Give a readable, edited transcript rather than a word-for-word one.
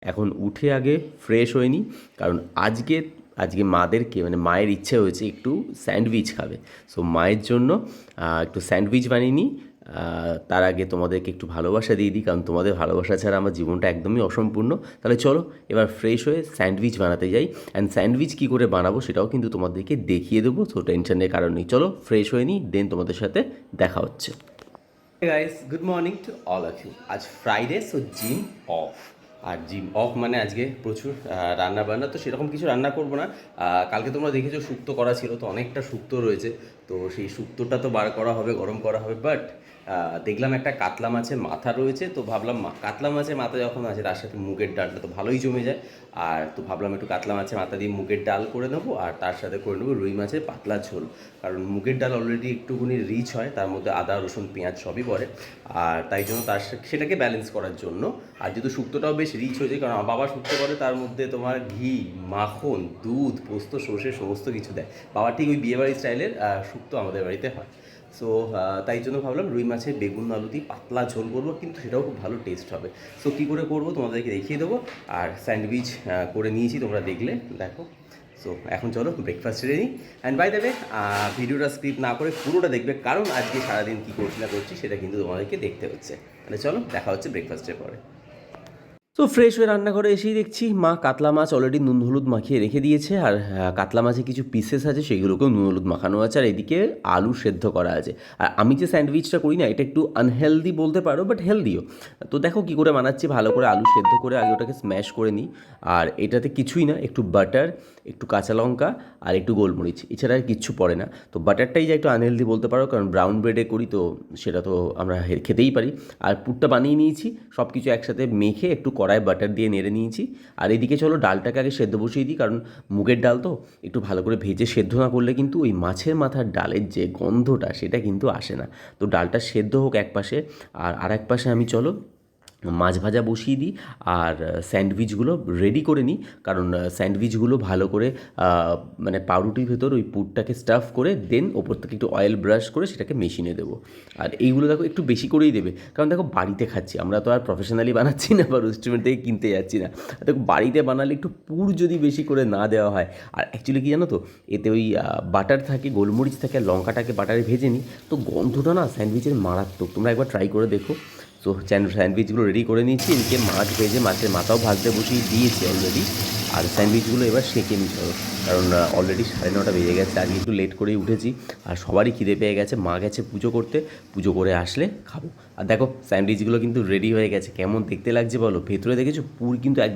এখন উঠে আগে ফ্রেশ হয়ে নিই, কারণ আজকে আজকে মাদেরকে মানে মায়ের ইচ্ছে হয়েছে একটু স্যান্ডউইচ খাবে। সো মায়ের জন্য একটু স্যান্ডউইচ বানিয়ে নিই। তার আগে তোমাদেরকে একটু ভালোবাসা দিয়ে দিই, কারণ তোমাদের ভালোবাসা ছাড়া আমার জীবনটা একদমই অসম্পূর্ণ। তাহলে চলো এবার ফ্রেশ হয়ে স্যান্ডউইচ বানাতে যাই। অ্যান্ড স্যান্ডউইচ কী করে বানাবো সেটাও কিন্তু তোমাদেরকে দেখিয়ে দেবো, সো টেনশনের কারণ নেই। চলো ফ্রেশ হয়ে নিই, দেন তোমাদের সাথে দেখা হচ্ছে। Guys, good morning to all of you. আজ ফ্রাইডে, সো জিম অফ। আর জিম অফ মানে আজকে প্রচুর রান্না বান্না, তো সেরকম কিছু রান্না করবো না। কালকে তোমরা দেখেছো শুক্তো করা ছিল, তো অনেকটা শুক্তো রয়েছে। তো সেই শুক্তোটা তো বার করা হবে, গরম করা হবে। বাট দেখলাম একটা কাতলা মাছের মাথা রয়েছে, তো ভাবলাম কাতলা মাছের মাথা যখন আছে তার সাথে মুগের ডালটা তো ভালোই জমে যায়। আর তো ভাবলাম একটু কাতলা মাছের মাথা দিয়ে মুগের ডাল করে নেবো, আর তার সাথে করে নেবো রুই মাছের পাতলা ঝোল। কারণ মুগের ডাল অলরেডি একটুখানি রিচ হয়, তার মধ্যে আদা রসুন পেঁয়াজ সবই পড়ে। আর তাই জন্য সেটাকে ব্যালেন্স করার জন্য, আর যেহেতু শুক্তোটাও বেশ রিচ হয়েছে, কারণ বাবা শুক্তো করে তার মধ্যে তোমার ঘি, মাখন, দুধ, পোস্ত, সর্ষে সমস্ত কিছু দেয়। বাবা ঠিক ওই বিয়েবাড়ি স্টাইলের শুক্তো আমাদের বাড়িতে হয়। সো তাই জন্য ভাবলাম রুই মাছের বেগুন আলু দিয়ে পাতলা ঝোল করবো, কিন্তু সেটাও খুব ভালো টেস্ট হবে। সো কী করে করবো তোমাদেরকে দেখিয়ে দেবো। আর স্যান্ডউইচ করে নিয়েছি, তোমরা দেখলে দেখো। সো এখন চলো breakfast ready. And by the way, ভিডিওটা স্ক্রিপ্ট না করে পুরোটা দেখবে, কারণ আজকে সারাদিন কী করছি না করছি সেটা কিন্তু তোমাদেরকে দেখতে হচ্ছে। তাহলে চলো দেখা হচ্ছে ব্রেকফাস্টের পরে। তো ফ্রেশ হয়ে রান্নাঘরে এসেই দেখছি মা কাতলা মাছ অলরেডি নুন হলুদ মাখিয়ে রেখে দিয়েছে। আর কাতলা মাছে কিছু পিসেস আছে, সেগুলোকেও নুন হলুদ মাখানো আছে। আর এদিকে আলু সেদ্ধ করা আছে। আর আমি যে স্যান্ডউইচটা করি না, এটা একটু আনহেলদি বলতে পারো, বাট হেলদিও। তো দেখো কী করে বানাচ্ছি। ভালো করে আলু সেদ্ধ করে আগে ওটাকে স্ম্যাশ করে নিই। আর এটাতে কিছুই না, একটু বাটার, একটু কাঁচা লঙ্কা আর একটু গোলমরিচ, এছাড়া আর কিচ্ছু পড়ে না। তো বাটারটাই যে একটু আনহেলদি বলতে পারো, কারণ ব্রাউন ব্রেডে করি, তো সেটা তো আমরা খেতেই পারি। আর পুরটা বানিয়ে নিয়েছি, সব কিছু একসাথে মেখে একটু কড়ায় বাটার দিয়ে নেড়ে নিয়েছি। আর এদিকে চলো ডালটাকে আগে সেদ্ধ বসিয়ে দিই, কারণ মুগের ডাল তো একটু ভালো করে ভেজে সেদ্ধ না করলে কিন্তু ওই মাছের মাথার ডালের যে গন্ধটা সেটা কিন্তু আসে না। তো ডালটা সেদ্ধ হোক এক পাশে, আর আরেক পাশে আমি চলো মাছ ভাজা বসিয়ে দিই। আর স্যান্ডউইচগুলো রেডি করে নিই, কারণ স্যান্ডউইচগুলো ভালো করে মানে পাউরুটির ভেতর ওই পুরটাকে স্টাফ করে দেন ওপর থেকে একটু অয়েল ব্রাশ করে সেটাকে মেশিনে দেবো। আর এইগুলো দেখো একটু বেশি করেই দেবে, কারণ দেখো বাড়িতে খাচ্ছি আমরা, তো আর প্রফেশনালি বানাচ্ছি না বা রেস্টুরেন্ট থেকে কিনতে যাচ্ছি না। দেখো বাড়িতে বানালে একটু পুর যদি বেশি করে না দেওয়া হয়, আর অ্যাকচুয়ালি কী জানো তো, এতে ওই বাটার থাকে, গোলমরিচ থাকে, আর লঙ্কাটাকে বাটারে ভেজে নিই, তো গন্ধটা না স্যান্ডউইচের মারাত্মক। তোমরা একবার ট্রাই করে দেখো। তো স্যান্ডউইচগুলো রেডি করে নিয়েছি, এদিকে মাছ ভেজে মাছের মাথাও ভাজতে বসিয়ে দিয়েছি অলরেডি। আর স্যান্ডউইচগুলো এবার সেঁকে নিই চলো, কারণ অলরেডি 9:30 বেজে গেছে, আজকে একটু লেট করেই উঠেছি। আর সবারই খিদে পেয়ে গেছে, মা গেছে পুজো করতে, পুজো করে আসলে খাবো। আর দেখো স্যান্ডউইচগুলো কিন্তু রেডি হয়ে গেছে, কেমন দেখতে লাগছে বলো। ভেতরে দেখেছো পুর কিন্তু